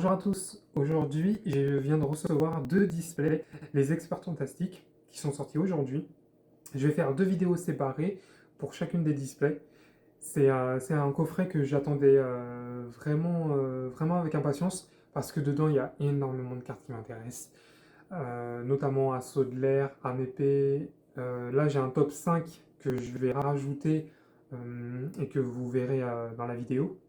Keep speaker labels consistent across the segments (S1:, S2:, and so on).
S1: Bonjour à tous, aujourd'hui je viens de recevoir deux displays, les Experts Fantastiques, qui sont sortis aujourd'hui. Je vais faire deux vidéos séparées pour chacune des displays. C'est un coffret que j'attendais vraiment avec impatience, parce que dedans il y a énormément de cartes qui m'intéressent, notamment Assaut de l'air, AMP. Là j'ai un top 5 que je vais rajouter et que vous verrez dans la vidéo.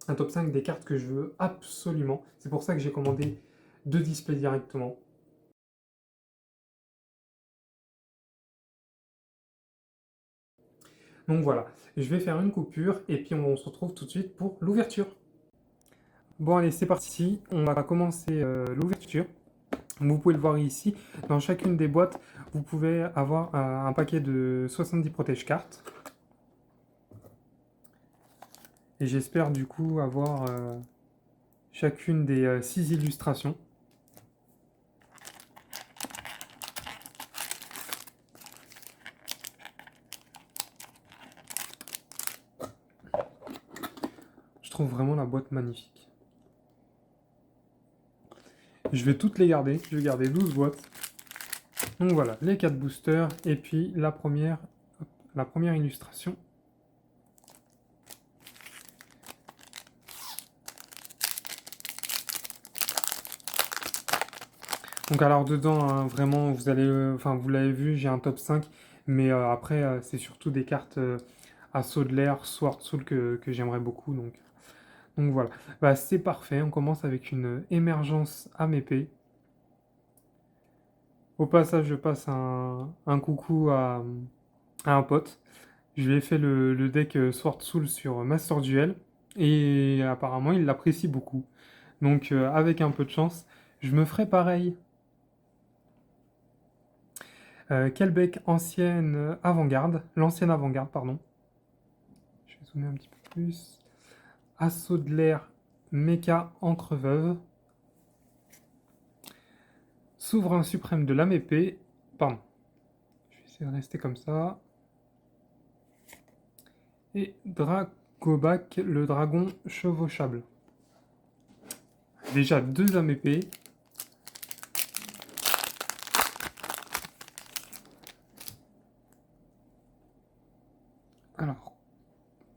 S1: Un top 5 des cartes que je veux absolument. C'est pour ça que j'ai commandé deux displays directement. Donc voilà, je vais faire une coupure et puis on se retrouve tout de suite pour l'ouverture. Bon allez, c'est parti, on va commencer l'ouverture. Vous pouvez le voir ici, dans chacune des boîtes, vous pouvez avoir un paquet de 70 protège-cartes. Et j'espère du coup avoir chacune des 6 illustrations. Je trouve vraiment la boîte magnifique. Je vais toutes les garder, je vais garder 12 boîtes. Donc voilà, les 4 boosters, et puis la première illustration. Donc alors dedans, hein, vraiment, vous allez, vous l'avez vu, j'ai un top 5, mais après, c'est surtout des cartes Assaut de l'air, Sword Soul que j'aimerais beaucoup, donc voilà. Bah, c'est parfait, on commence avec une émergence âme épée. Au passage, je passe un coucou à un pote. Je lui ai fait le deck Sword Soul sur Master Duel, et apparemment, il l'apprécie beaucoup. Donc avec un peu de chance, je me ferai pareil. Kelbeck, ancienne avant-garde, l'ancienne avant-garde, pardon. Je vais zoomer un petit peu plus. Assaut de l'air, Mecha Entreveuve. Souverain suprême de l'âme épée. Pardon. Je vais essayer de rester comme ça. Et Dragobac, le dragon chevauchable. Déjà deux âmes épées. Alors,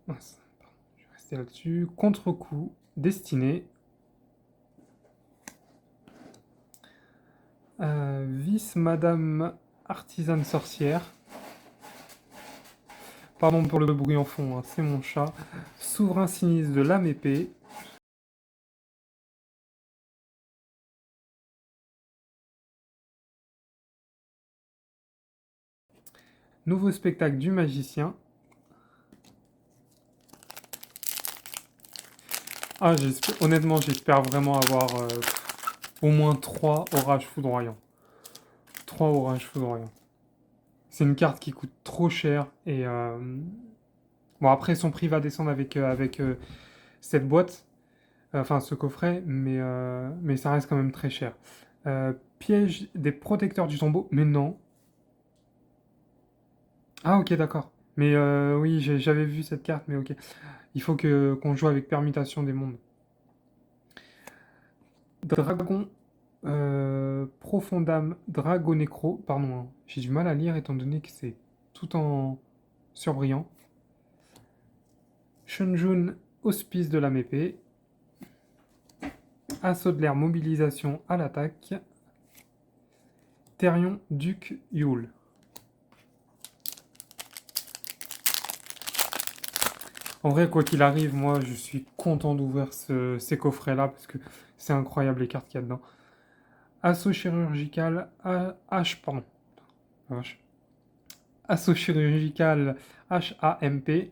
S1: mince, pardon, je vais rester là-dessus. Contre-coup, destiné. Vice Madame Artisane Sorcière. Pardon pour le bruit en fond, hein, c'est mon chat. Souverain sinistre de l'âme épée. Nouveau spectacle du magicien. Ah, honnêtement, j'espère vraiment avoir au moins 3 orages foudroyants. 3 orages foudroyants. C'est une carte qui coûte trop cher et bon, après son prix va descendre avec cette boîte, enfin ce coffret, mais ça reste quand même très cher. Piège des protecteurs du tombeau, mais non. Ah ok, d'accord. Mais oui, j'avais vu cette carte, mais ok. Il faut qu'on joue avec permutation des mondes. Dragon Profondam Dragonecro, pardon, hein, j'ai du mal à lire étant donné que c'est tout en surbrillant. Shunjun Hospice de l'âme épée. Assaut de l'air mobilisation à l'attaque. Therion Duc Yule. En vrai, quoi qu'il arrive, moi je suis content d'ouvrir ces coffrets-là parce que c'est incroyable les cartes qu'il y a dedans. Assaut chirurgical H, pardon. H. Assaut chirurgical HAMP.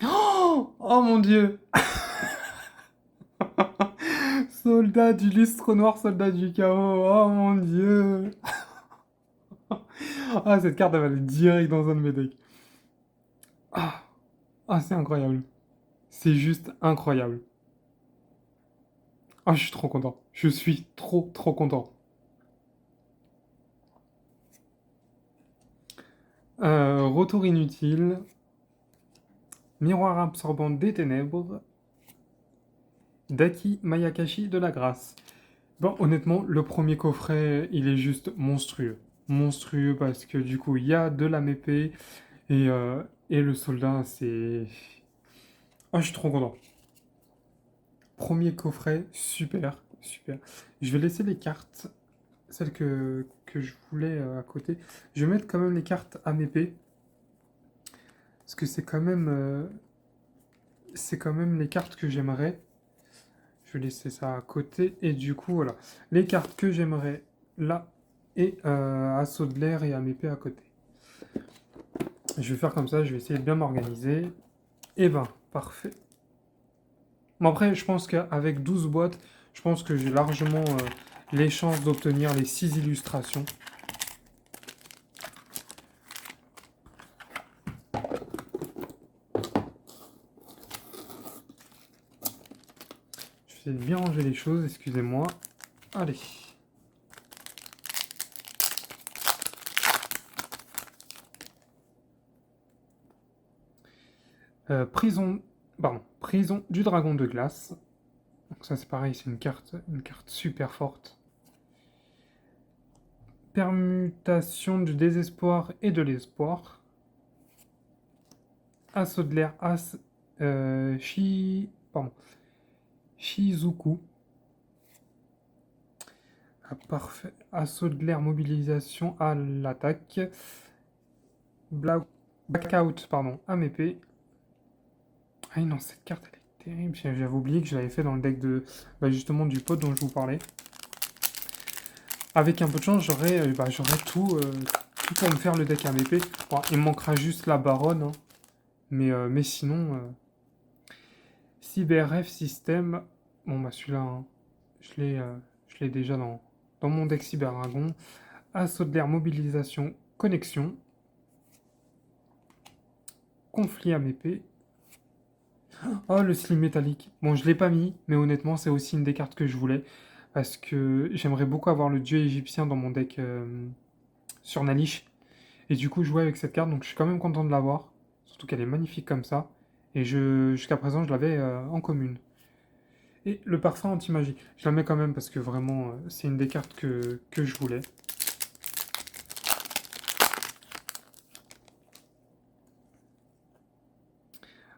S1: Oh mon dieu! Soldat du lustre noir, soldat du chaos. Oh mon dieu! Ah, cette carte, elle va aller direct dans un de mes decks. Ah, ah c'est incroyable. C'est juste incroyable. Ah, je suis trop content. Je suis trop content. Retour inutile. Miroir absorbant des ténèbres. Daki Mayakashi de la Grâce. Bon, honnêtement, le premier coffret, il est juste monstrueux. Monstrueux parce que du coup, il y a de la mépée et, euh, et le soldat, c'est... Oh, je suis trop content. Premier coffret, super, super. Je vais laisser les cartes, celles que je voulais à côté. Je vais mettre quand même les cartes à mépée parce que c'est quand même les cartes que j'aimerais. Je vais laisser ça à côté. Et du coup, voilà. Les cartes que j'aimerais là et assaut de l'air et AMP à côté. Je vais faire comme ça, je vais essayer de bien m'organiser. Et ben, parfait. Bon, après, je pense qu'avec 12 boîtes, je pense que j'ai largement les chances d'obtenir les 6 illustrations. Je vais essayer de bien ranger les choses, excusez-moi. Allez. Prison, pardon, prison du dragon de glace. Donc ça c'est pareil, c'est une carte super forte. Permutation du désespoir et de l'espoir. Assaut de l'air, Shizuku. Ah, parfait. Assaut de l'air, mobilisation à l'attaque. Blackout, pardon, à m'épée. Ah non, cette carte elle est terrible. J'avais oublié que je l'avais fait dans le deck de justement du pot dont je vous parlais. Avec un peu de chance, j'aurais tout pour me faire le deck à m'épée. Bon, il me manquera juste la baronne, hein. Mais sinon, CyberF système. Bon, bah celui-là, hein, je l'ai déjà dans mon deck Cyberdragon. Assaut de l'air, mobilisation, connexion. Conflit à m'épée. Oh, le slim métallique. Bon, je l'ai pas mis, mais honnêtement, c'est aussi une des cartes que je voulais. Parce que j'aimerais beaucoup avoir le dieu égyptien dans mon deck sur Nalish. Et du coup, jouer avec cette carte, donc je suis quand même content de l'avoir. Surtout qu'elle est magnifique comme ça. Et jusqu'à présent, je l'avais en commune. Et le parfum anti-magie. Je la mets quand même parce que vraiment, c'est une des cartes que je voulais.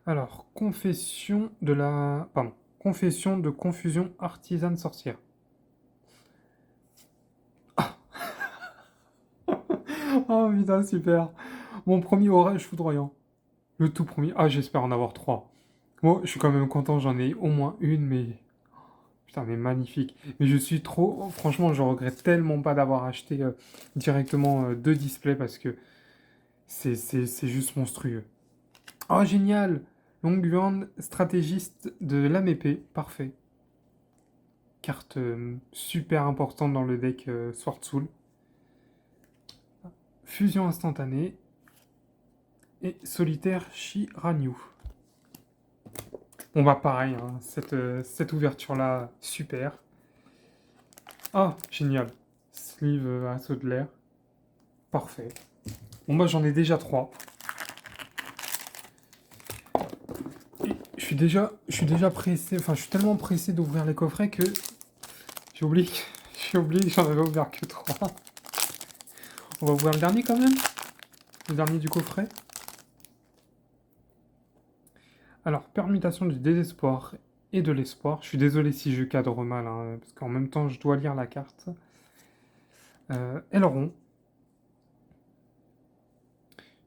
S1: Alors, confession de confusion artisane sorcière. Oh putain, super. Mon premier orage foudroyant. Le tout premier. Ah, j'espère en avoir trois. Bon, je suis quand même content, j'en ai au moins une, mais... Putain, mais magnifique. Mais je suis trop... Franchement, je regrette tellement pas d'avoir acheté directement deux displays parce que c'est juste monstrueux. Oh, génial. Longue stratégiste de l'AMP. Parfait. Carte super importante dans le deck Sword Soul. Fusion instantanée. Et solitaire Shiranyu. On va pareil, hein, cette ouverture-là, super. Ah, génial. Sleeve assaut de l'air. Parfait. Bon, moi j'en ai déjà trois. Et je suis déjà pressé, enfin je suis tellement pressé d'ouvrir les coffrets que j'ai oublié que j'en avais ouvert que trois. On va ouvrir le dernier quand même. Le dernier du coffret. Alors, permutation du désespoir et de l'espoir. Je suis désolé si je cadre mal, hein, parce qu'en même temps je dois lire la carte. Aileron.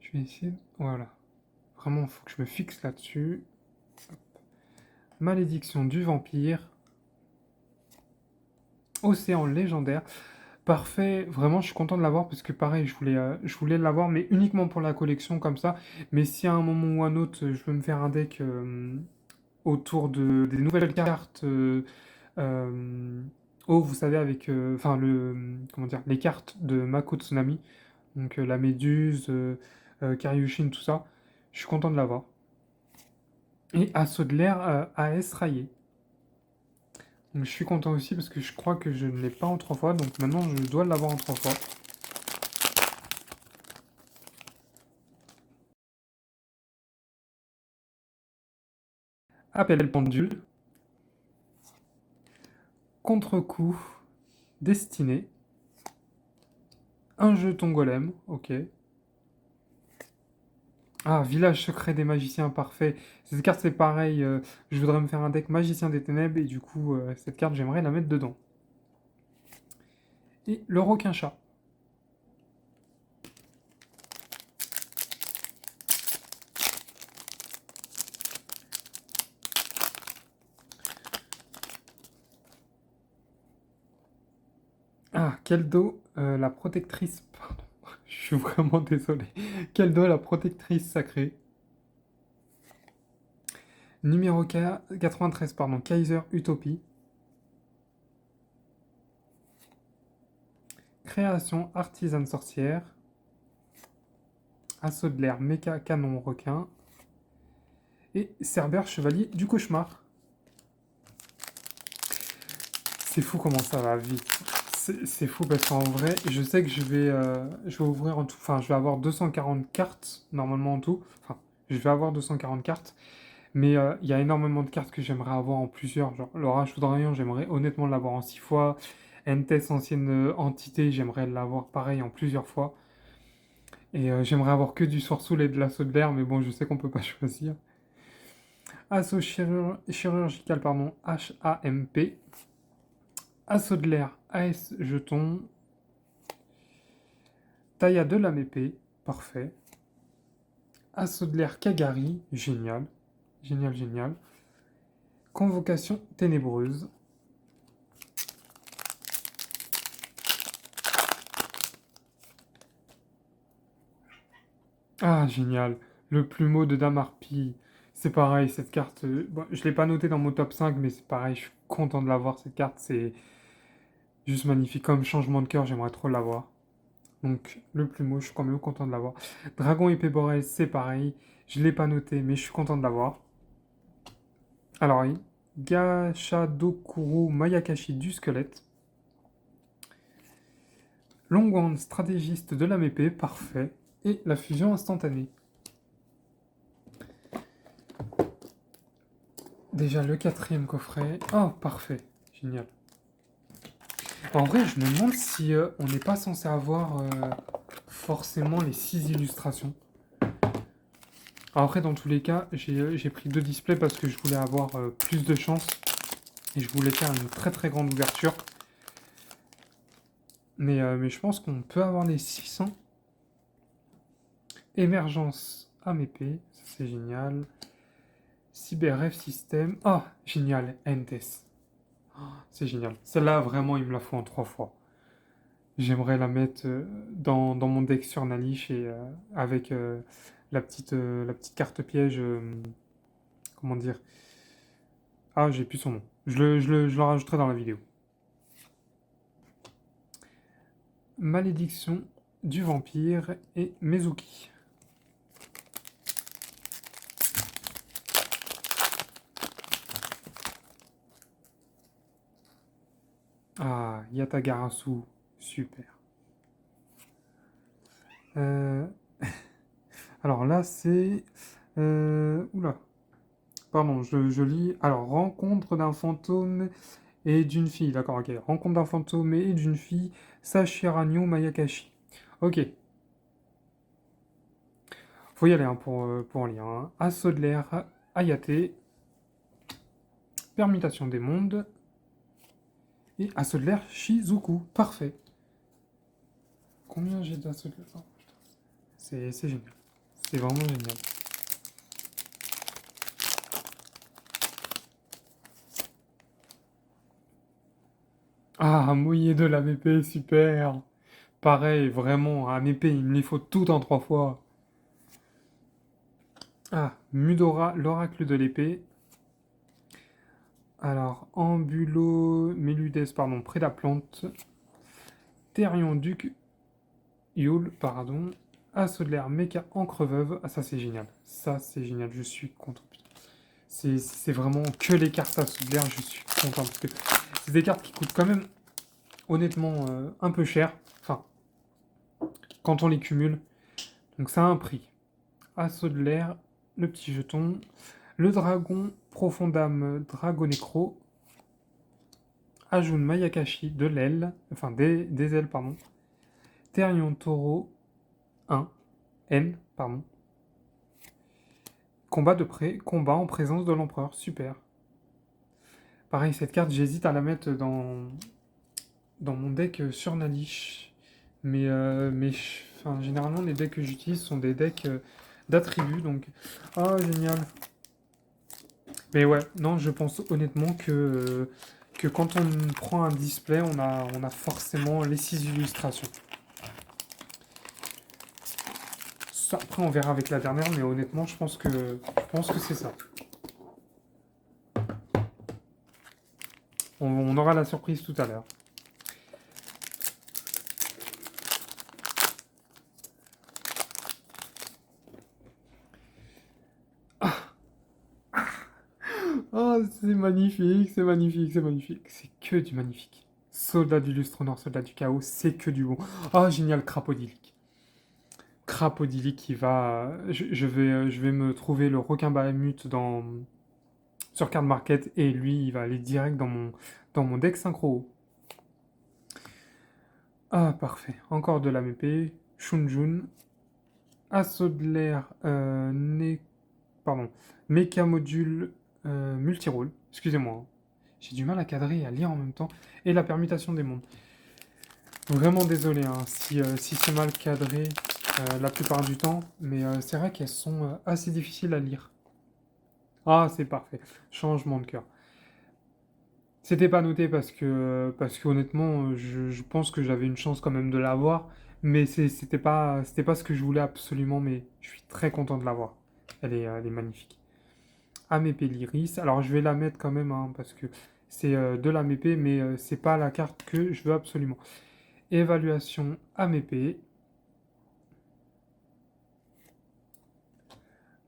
S1: Je vais essayer. Voilà. Vraiment, il faut que je me fixe là-dessus. Malédiction du vampire. Océan légendaire. Parfait, vraiment je suis content de l'avoir parce que pareil, je voulais l'avoir mais uniquement pour la collection comme ça. Mais si à un moment ou un autre je veux me faire un deck autour des nouvelles cartes, oh vous savez avec, enfin comment dire, les cartes de Mako Tsunami, donc la Méduse, Karyushin, tout ça, je suis content de l'avoir. Et Assaut de l'air AS Rayé. Donc je suis content aussi parce que je crois que je ne l'ai pas en 3 fois, donc maintenant je dois l'avoir en 3 fois. Appel pendule. contre-coup, destiné. Un jeton golem, ok. Ah, village secret des magiciens, parfait. Cette carte, c'est pareil. Je voudrais me faire un deck magicien des ténèbres et du coup, cette carte, j'aimerais la mettre dedans. Et le requin-chat. Ah, Keldo, la protectrice. Pardon, je suis vraiment désolé. Keldo, la protectrice sacrée. Numéro 93, pardon, Kaiser Utopie. Création artisane sorcière. Assaut de l'air, méca canon requin. Et Cerbère, chevalier du cauchemar. C'est fou comment ça va vite. C'est fou parce qu'en vrai, je sais que je vais ouvrir en tout. Enfin, je vais avoir 240 cartes, normalement en tout. Enfin, je vais avoir 240 cartes. Mais il y a énormément de cartes que j'aimerais avoir en plusieurs. Genre, l'Orage Foudraillant, j'aimerais honnêtement l'avoir en 6 fois. Entes, ancienne entité, j'aimerais l'avoir pareil en plusieurs fois. Et j'aimerais avoir que du Soursoul et de l'assaut de l'air, mais bon, je sais qu'on peut pas choisir. Assaut chirurgical, pardon, HAMP. Assaut de l'air, AS jeton. Tailla de lame épée, parfait. Assaut de l'air Kagari, génial. Génial, génial. Convocation ténébreuse. Ah, génial. Le plumeau de Damarpi. C'est pareil, cette carte. Bon, je ne l'ai pas notée dans mon top 5, mais c'est pareil, je suis content de l'avoir. Cette carte, c'est juste magnifique. Comme changement de cœur, j'aimerais trop l'avoir. Donc, le plumeau, je suis quand même content de l'avoir. Dragon épée Borel, c'est pareil. Je ne l'ai pas noté, mais je suis content de l'avoir. Alors, oui. Gashadokuro Mayakashi du squelette. Longwand, stratégiste de la épée, parfait. Et la fusion instantanée. Déjà le quatrième coffret. Oh, parfait. Génial. En vrai, je me demande si on n'est pas censé avoir forcément les 6 illustrations. Alors après, dans tous les cas, j'ai pris 2 displays parce que je voulais avoir plus de chance. Et je voulais faire une très très grande ouverture. Mais je pense qu'on peut avoir les 600. Émergence AMP, ça c'est génial. CyberRef System. Ah, oh, génial, Entes. Oh, c'est génial. Celle-là, vraiment, il me la faut en 3 fois. J'aimerais la mettre dans mon deck sur Nalish et avec la petite carte piège. Comment dire? Ah, j'ai plus son nom. Je le rajouterai dans la vidéo. Malédiction du vampire et Mezuki. Ah, Yatagarasu, super. Alors là, c'est... Oula. Pardon, je lis. Alors, rencontre d'un fantôme et d'une fille. D'accord, ok. Rencontre d'un fantôme et d'une fille. Sashiragno Mayakashi. Ok. Faut y aller hein, pour lire. Hein. Assaut de l'air, Ayate. Permutation des mondes. Et assaut de l'air, Shizuku. Parfait. Combien j'ai d'assaut de l'air? Oh, c'est génial. C'est vraiment génial. Ah, mouillé de la VP, super. Pareil, vraiment, à MP, il me les faut tout en 3 fois. Ah, Mudora, l'oracle de l'épée. Alors, Ambulo, Méludes, pardon, Prédaplante. Therion, Duc, Yule, pardon. Assaut de l'air, Mecha, Encre Veuve. Ah, ça c'est génial. Ça c'est génial, je suis content. C'est vraiment que les cartes Assaut de l'air, je suis content. Parce que c'est des cartes qui coûtent quand même, honnêtement, un peu cher. Enfin, quand on les cumule. Donc ça a un prix. Assaut de l'air, le petit jeton. Le dragon, Profondame, Dragonecro. Ajun Mayakashi de l'aile, enfin des ailes, pardon. Therion Taureau 1, N, pardon. Combat de près, combat en présence de l'empereur, super. Pareil, cette carte, j'hésite à la mettre dans mon deck sur Nalish. Mais enfin, généralement, les decks que j'utilise sont des decks d'attributs, donc... Oh, génial. Mais ouais, non, je pense honnêtement que quand on prend un display, on a forcément les 6 illustrations. Ça, après, on verra avec la dernière, mais honnêtement, je pense que c'est ça. On aura la surprise tout à l'heure. Oh, c'est magnifique, c'est magnifique, c'est magnifique. C'est que du magnifique. Soldat du lustre noir, soldat du chaos, c'est que du bon. Oh, génial, crapaudylique. Crapaudylique qui va... je vais me trouver le requin Bahamut sur Card Market et lui, il va aller direct dans mon deck synchro. Ah, parfait. Encore de la MP. Shunjun. Assaut de l'air. Pardon. Mecha Module Multirole. Excusez-moi, hein. J'ai du mal à cadrer et à lire en même temps. Et la permutation des mondes. Vraiment désolé hein, si c'est mal cadré la plupart du temps. Mais c'est vrai qu'elles sont assez difficiles à lire. Ah, c'est parfait. Changement de cœur. C'était pas noté parce que honnêtement, je pense que j'avais une chance quand même de l'avoir, mais c'était pas ce que je voulais absolument, mais je suis très content de l'avoir. Elle est magnifique. Amépée l'Iris. Alors je vais la mettre quand même hein, parce que c'est de l'Amépée, mais c'est pas la carte que je veux absolument. Évaluation Amépée.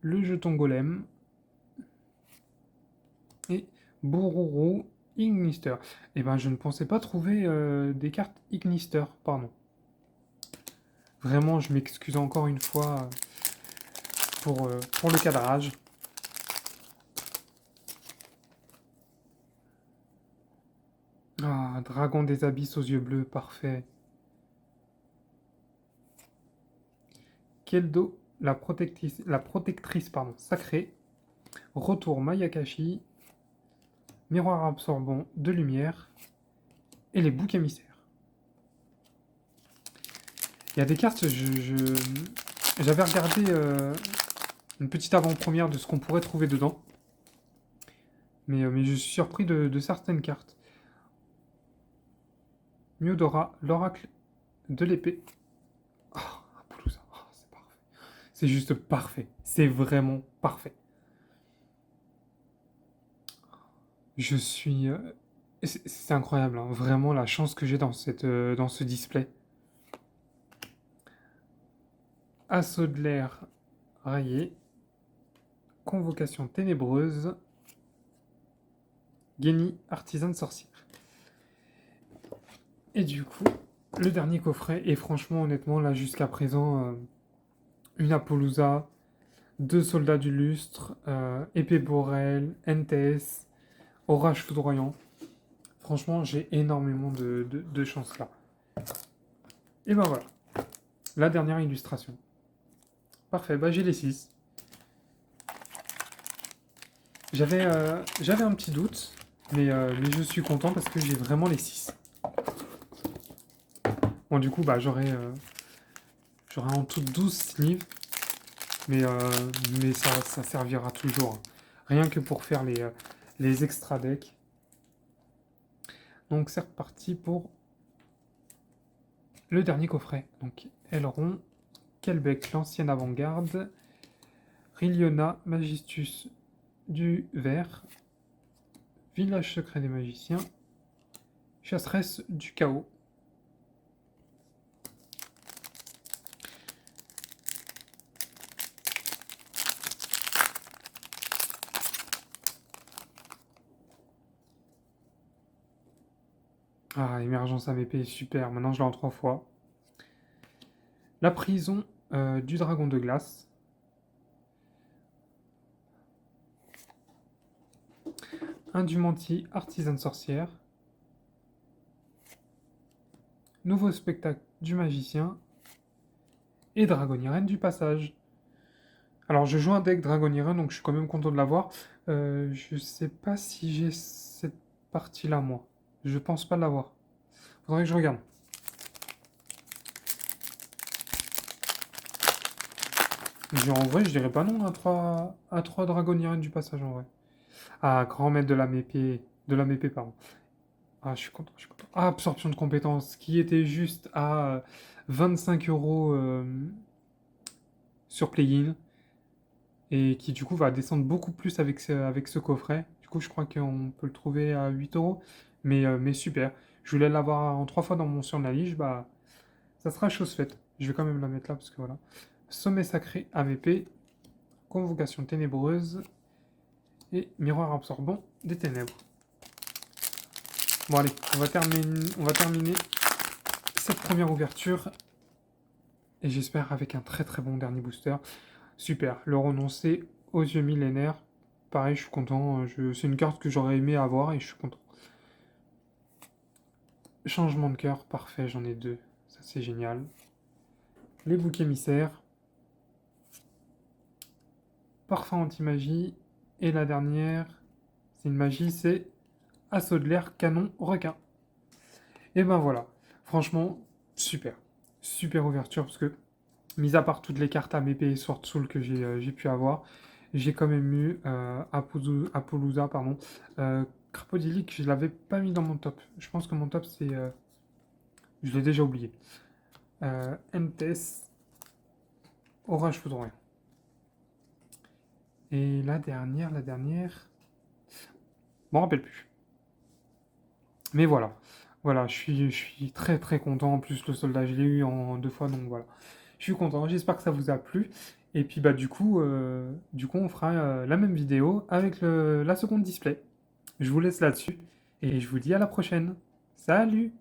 S1: Le jeton golem et Bororo Ignister. Eh ben je ne pensais pas trouver des cartes Ignister, pardon. Vraiment, je m'excuse encore une fois pour le cadrage. Ah, dragon des abysses aux yeux bleus, parfait. Keldo, la protectrice pardon, sacrée. Retour Mayakashi. Miroir absorbant de lumière. Et les boucs émissaires. Il y a des cartes, j'avais regardé une petite avant-première de ce qu'on pourrait trouver dedans. Mais je suis surpris de certaines cartes. Myodora, l'oracle de l'épée. Oh, Apollousa, oh, c'est parfait. C'est juste parfait. C'est vraiment parfait. Je suis... c'est incroyable, hein, vraiment la chance que j'ai dans ce display. Assaut de l'air rayé. Convocation ténébreuse. Génie, artisan de sorcière. Et du coup, le dernier coffret, et franchement, honnêtement, là, jusqu'à présent, une Apollousa, 2 soldats du lustre, épée Borel, NTS, orage foudroyant. Franchement, j'ai énormément de chance là. Et ben voilà, la dernière illustration. Parfait, bah j'ai les 6. J'avais un petit doute, mais je suis content parce que j'ai vraiment les 6. Bon, du coup, bah j'aurai en tout 12 sleeves, mais ça servira toujours, hein. Rien que pour faire les extra decks. Donc c'est reparti pour le dernier coffret. Donc Elrond, Kelbeck, l'ancienne avant-garde, Riliona, Magistus du vert, Village secret des magiciens, Chasseresse du chaos. Ah, émergence AVP, super, maintenant je l'ai en 3 fois. La prison du dragon de glace. Indumenti, artisan de sorcière. nouveau spectacle du magicien et Dragoniren du passage. Alors je joue un deck Dragoniren, donc je suis quand même content de l'avoir. Je sais pas si j'ai cette partie-là, moi. Je pense pas l'avoir. Faudrait que je regarde. En vrai, je dirais pas non à 3 Dragoniren du passage, en vrai. Ah, grand maître de la mépée, pardon. Ah, je suis content, je suis content. Ah, absorption de compétences, qui était juste à 25 euros sur Play-in, et qui du coup va descendre beaucoup plus avec ce coffret. Du coup, je crois qu'on peut le trouver à 8 euros, mais super. Je voulais l'avoir en 3 fois dans mon surnalige, bah ça sera chose faite. Je vais quand même la mettre là, parce que voilà. Sommet sacré AVP, convocation ténébreuse, et miroir absorbant des ténèbres. Bon allez, on va terminer cette première ouverture, et j'espère avec un très très bon dernier booster. Super, le renoncer aux yeux millénaires. Pareil, je suis content. C'est une carte que j'aurais aimé avoir et je suis content. Changement de cœur, parfait, j'en ai 2. Ça, c'est génial. Les boucs émissaires. Parfum anti-magie. Et la dernière, c'est une magie, c'est assaut de l'air, canon, requin. Et ben voilà. Franchement, super. Super ouverture parce que, mis à part toutes les cartes AMP et Sword Soul que j'ai pu avoir, j'ai quand même eu Apollousa, pardon. Crapodilic, je ne l'avais pas mis dans mon top. Je pense que mon top, c'est... je l'ai déjà oublié. MTS, Orage Foudroyant. Et la dernière... Je m'en rappelle plus. Mais voilà. Voilà, je suis très très content. En plus, le soldat, je l'ai eu en 2 fois, donc voilà. Je suis content. J'espère que ça vous a plu. Et puis, bah, du coup on fera la même vidéo avec la seconde display. Je vous laisse là-dessus. Et je vous dis à la prochaine. Salut!